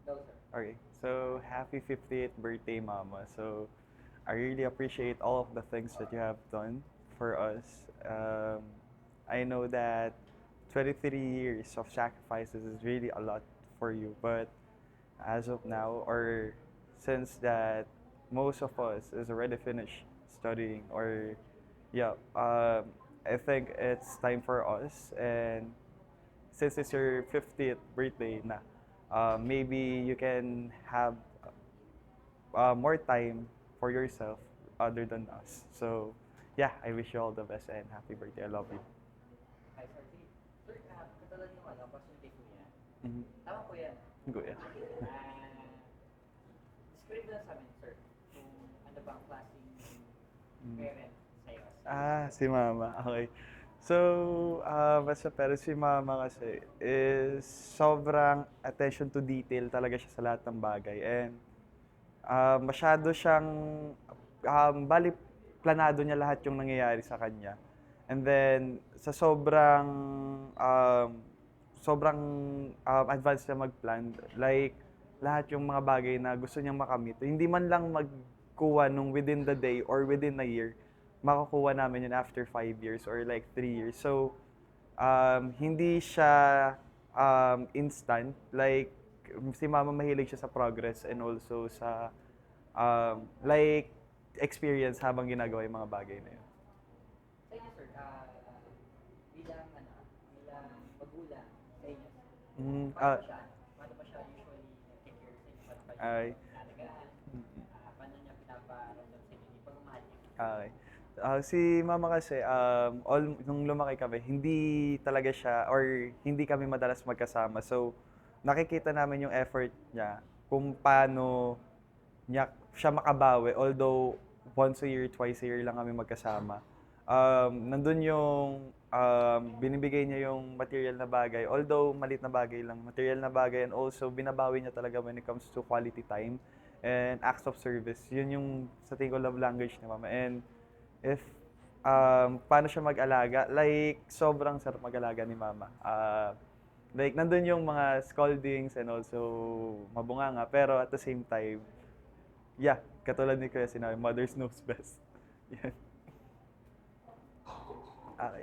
Go, sir. Okay, so happy 50th birthday, Mama. So I really appreciate all of the things that you have done for us. I know that 23 years of sacrifices is really a lot for you, but as of now, or since that most of us is already finished studying, or yeah, I think it's time for us, and since it's your 50th birthday na, maybe you can have more time for yourself other than us. So, yeah, I wish you all the best and happy birthday. I love you. Ay, sir, sige. Sir, katulad yung question kay Kuya. Mhm. Tama po yan. Kuya. Describe lang sa amin, sir, kung ano ba ang klaseng Mm. parent sa'yo. Si Mama. Okay. So, basta pero si Mama kasi is sobrang attention to detail talaga siya sa lahat ng bagay. And masyado siyang, bali, planado niya lahat yung nangyayari sa kanya. And then, sa sobrang advanced na mag-plan, like, lahat yung mga bagay na gusto niyang makamit, hindi man lang magkuha nung within the day or within a year, makukuha namin yun after 5 years or like 3 years. So, hindi siya instant. Like, si Mama mahilig siya sa progress and also sa like experience habang ginagawa yung mga bagay na yun. Sa inyo, sir, bilang magulang sa inyo, Mm, paano ba siya usually take care sa inyo? Paano ba ay, niya inalagaan? Paano niya pinaparamdam sa inyo yung pagmamahal niya? okay. Si Mama kasi, nung lumaki kami, hindi talaga siya, or hindi kami madalas magkasama. So, nakikita namin yung effort niya kung paano siya makabawi. Although, once a year, twice a year lang kami magkasama. Nandun yung binibigay niya yung material na bagay. Although, malit na bagay lang. Material na bagay, and also, binabawi niya talaga when it comes to quality time and acts of service. Yun yung sa tingin ko love language ni Mama. And if paano siya mag-alaga, like sobrang sarap mag-alaga ni Mama. Like nandun yung mga scoldings and also mabunganga, pero at the same time, yeah, katulad ni Kuya sinabi, mothers knows best. Yan. Okay.